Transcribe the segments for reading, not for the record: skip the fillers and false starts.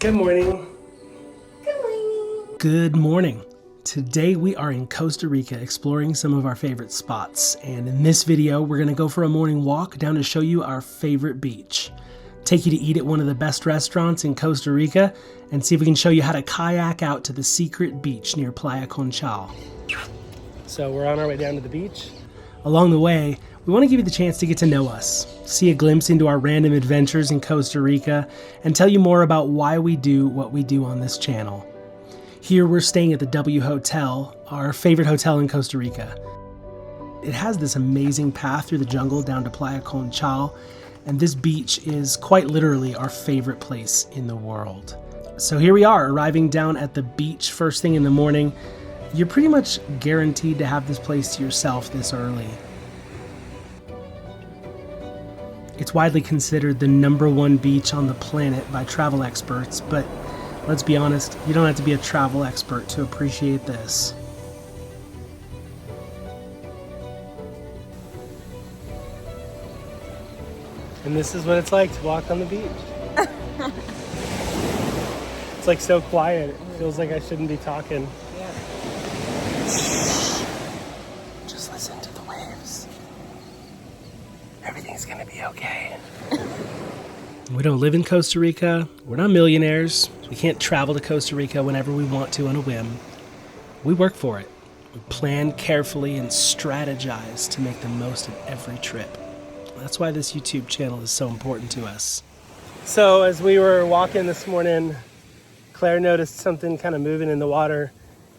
Good morning. Good morning. Good morning. Today we are in Costa Rica exploring some of our favorite spots. And in this video, we're going to go for a morning walk down to show you our favorite beach. Take you to eat at one of the best restaurants in Costa Rica and see if we can show you how to kayak out to the secret beach near Playa Conchal. So we're on our way down to the beach. Along the way, we want to give you the chance to get to know us, see a glimpse into our random adventures in Costa Rica, and tell you more about why we do what we do on this channel. Here we're staying at the W Hotel, our favorite hotel in Costa Rica. It has this amazing path through the jungle down to Playa Conchal, and this beach is quite literally our favorite place in the world. So here we are, arriving down at the beach first thing in the morning. You're pretty much guaranteed to have this place to yourself this early. It's widely considered the #1 beach on the planet by travel experts, but let's be honest, you don't have to be a travel expert to appreciate this. And this is what it's like to walk on the beach. It's like so quiet, it feels like I shouldn't be talking. Yeah. Just listen to the waves. Everything's gonna be okay. We don't live in Costa Rica. We're not millionaires. We can't travel to Costa Rica whenever we want to on a whim. We work for it. We plan carefully and strategize to make the most of every trip. That's why this YouTube channel is so important to us. So as we were walking this morning, Claire noticed something kind of moving in the water.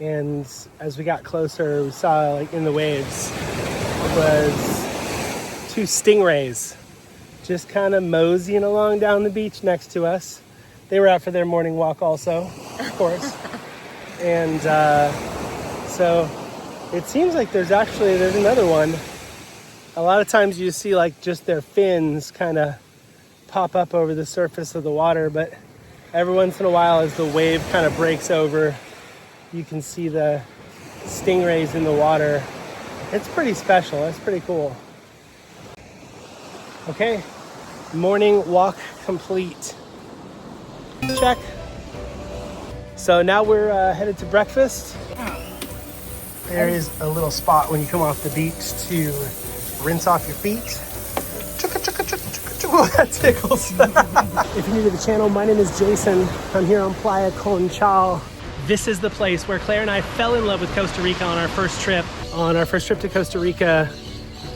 And as we got closer, we saw like in the waves, it was 2 stingrays just kind of moseying along down the beach next to us. They were out for their morning walk also, of course. And so it seems like there's another one. A lot of times you see like just their fins kind of pop up over the surface of the water, but every once in a while as the wave kind of breaks over, you can see the stingrays in the water. It's pretty special. It's pretty cool. Okay, morning walk complete. Check. So now we're headed to breakfast. There is a little spot when you come off the beach to rinse off your feet. Oh, that tickles. If you're new to the channel, my name is Jason. I'm here on Playa Conchal. This is the place where Claire and I fell in love with Costa Rica on our first trip. On our first trip to Costa Rica,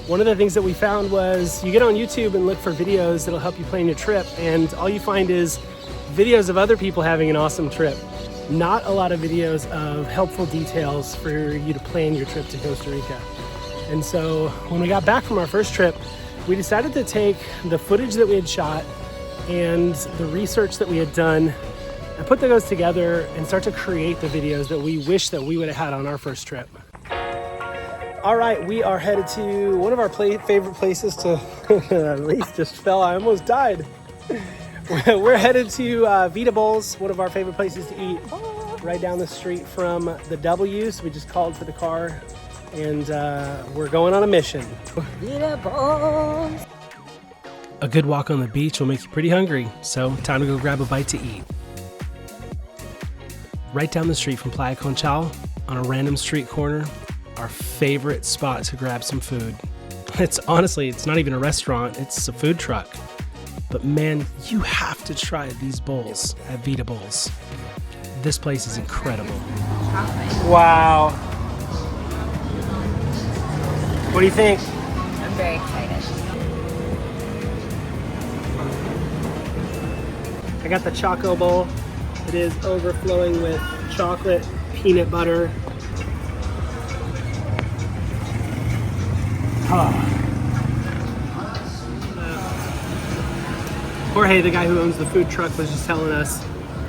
one of the things that we found was you get on YouTube and look for videos that'll help you plan your trip, and all you find is videos of other people having an awesome trip. Not a lot of videos of helpful details for you to plan your trip to Costa Rica. And so when we got back from our first trip, we decided to take the footage that we had shot and the research that we had done and put those together and start to create the videos that we wish that we would have had on our first trip. All right, we are headed to one of our favorite places to, at least just fell, I almost died. We're headed to Vita Bowls, one of our favorite places to eat, right down the street from the W. So we just called for the car and we're going on a mission. Vita Bowls. A good walk on the beach will make you pretty hungry, so time to go grab a bite to eat. Right down the street from Playa Conchal, on a random street corner, our favorite spot to grab some food. It's not even a restaurant, it's a food truck. But man, you have to try these bowls at Vita Bowls. This place is incredible. Wow. What do you think? I'm very excited. I got the Choco Bowl. It is overflowing with chocolate, peanut butter. Jorge, the guy who owns the food truck, was just telling us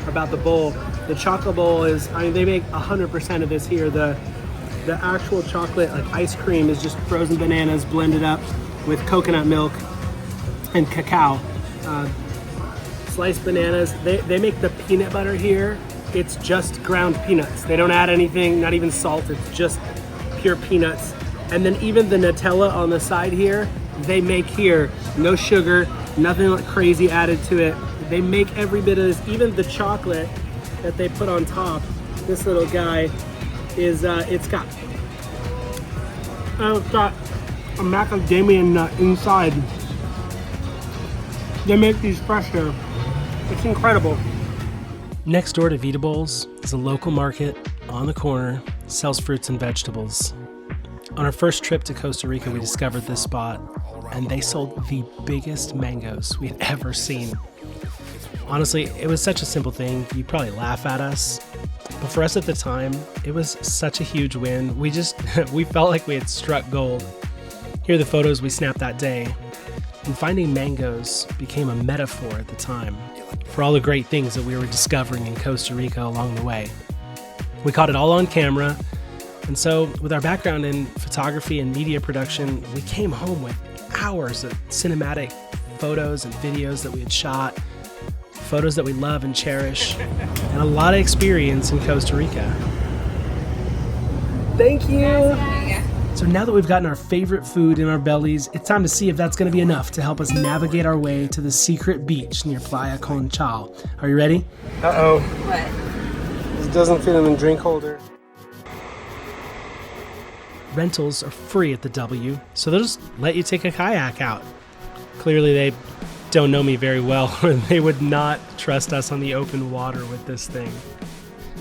about the bowl. The Choco Bowl is, they make 100% of this here. The actual chocolate, like ice cream, is just frozen bananas blended up with coconut milk and cacao. Sliced bananas. They make the peanut butter here. It's just ground peanuts. They don't add anything, not even salt. It's just pure peanuts. And then even the Nutella on the side here, they make here. No sugar, nothing like crazy added to it. They make every bit of this, even the chocolate that they put on top. This little guy is, it's got a macadamia nut inside. They make these fresh here. It's incredible. Next door to Vita Bowls is a local market on the corner, sells fruits and vegetables. On our first trip to Costa Rica, we discovered this spot, and they sold the biggest mangoes we'd ever seen. Honestly, it was such a simple thing, you'd probably laugh at us, but for us at the time, it was such a huge win. We felt like we had struck gold. Here are the photos we snapped that day, and finding mangoes became a metaphor at the time for all the great things that we were discovering in Costa Rica along the way. We caught it all on camera, and so with our background in photography and media production, we came home with hours of cinematic photos and videos that we had shot, photos that we love and cherish, and a lot of experience in Costa Rica. Thank you! So now that we've gotten our favorite food in our bellies, it's time to see if that's going to be enough to help us navigate our way to the secret beach near Playa Conchal. Are you ready? Uh-oh. What? This doesn't fit in the drink holder. Rentals are free at the W, so they'll just let you take a kayak out. Clearly they don't know me very well, or they would not trust us on the open water with this thing.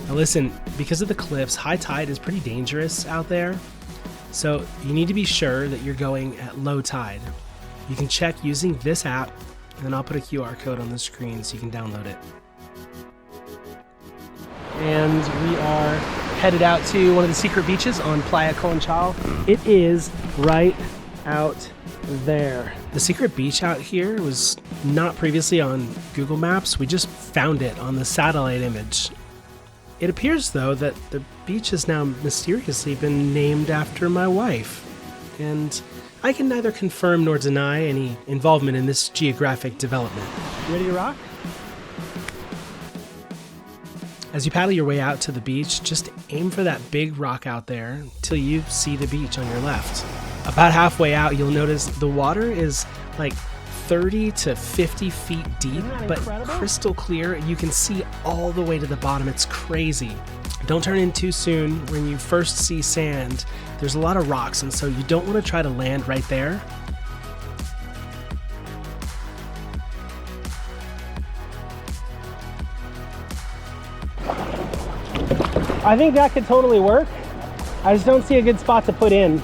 Now listen, because of the cliffs, high tide is pretty dangerous out there, so you need to be sure that you're going at low tide. You can check using this app, and then I'll put a QR code on the screen so you can download it. And we are headed out to one of the secret beaches on Playa Conchal. It is right out there. The secret beach out here was not previously on Google Maps. We just found it on the satellite image. It appears, though, that the beach has now mysteriously been named after my wife. And I can neither confirm nor deny any involvement in this geographic development. You ready to rock? As you paddle your way out to the beach, just aim for that big rock out there until you see the beach on your left. About halfway out, you'll notice the water is like 30 to 50 feet deep, but crystal clear. You can see all the way to the bottom. It's crazy. Don't turn in too soon. When you first see sand, there's a lot of rocks, and so you don't want to try to land right there. I think that could totally work. I just don't see a good spot to put in.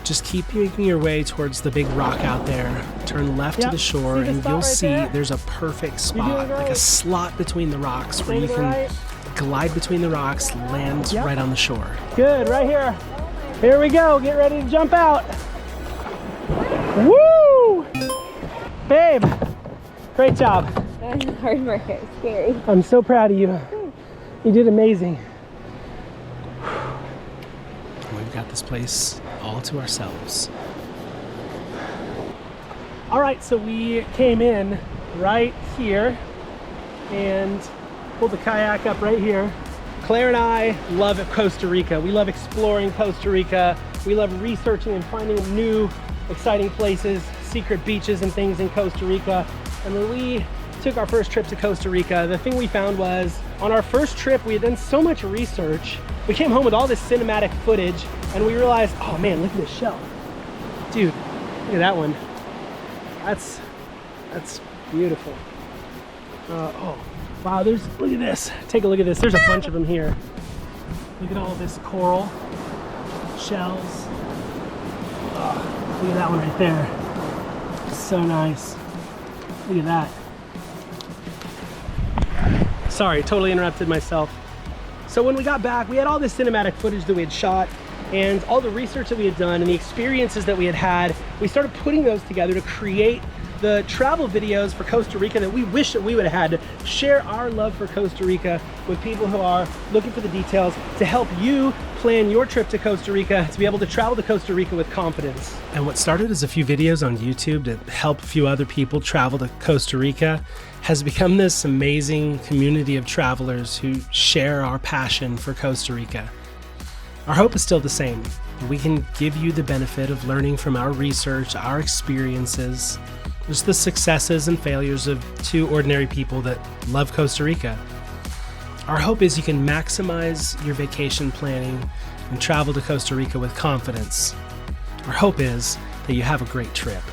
Just keep making your way towards the big rock out there. Turn left to the shore, and you'll see there's a perfect spot, like a slot between the rocks where you can glide between the rocks, land right on the shore. Good, right here. Here we go. Get ready to jump out. Woo! Babe, great job. That was hard work. It was scary. I'm so proud of you. You did amazing. We've got this place all to ourselves. All right, so we came in right here and pulled the kayak up right here. Claire and I love Costa Rica. We love exploring Costa Rica. We love researching and finding new, exciting places, secret beaches and things in Costa Rica. And when we took our first trip to Costa Rica, the thing we found was, on our first trip, we had done so much research. We came home with all this cinematic footage, and we realized, oh man, look at this shell. Dude, look at that one. That's beautiful. Oh, wow, look at this. Take a look at this. There's a bunch of them here. Look at all this coral, shells. Oh, look at that one right there. So nice. Look at that. Sorry, totally interrupted myself. So when we got back, we had all this cinematic footage that we had shot and all the research that we had done and the experiences that we had had. We started putting those together to create the travel videos for Costa Rica that we wish that we would have had to share our love for Costa Rica with people who are looking for the details to help you plan your trip to Costa Rica, to be able to travel to Costa Rica with confidence. And what started as a few videos on YouTube to help a few other people travel to Costa Rica has become this amazing community of travelers who share our passion for Costa Rica. Our hope is still the same. We can give you the benefit of learning from our research, our experiences, just the successes and failures of two ordinary people that love Costa Rica. Our hope is you can maximize your vacation planning and travel to Costa Rica with confidence. Our hope is that you have a great trip.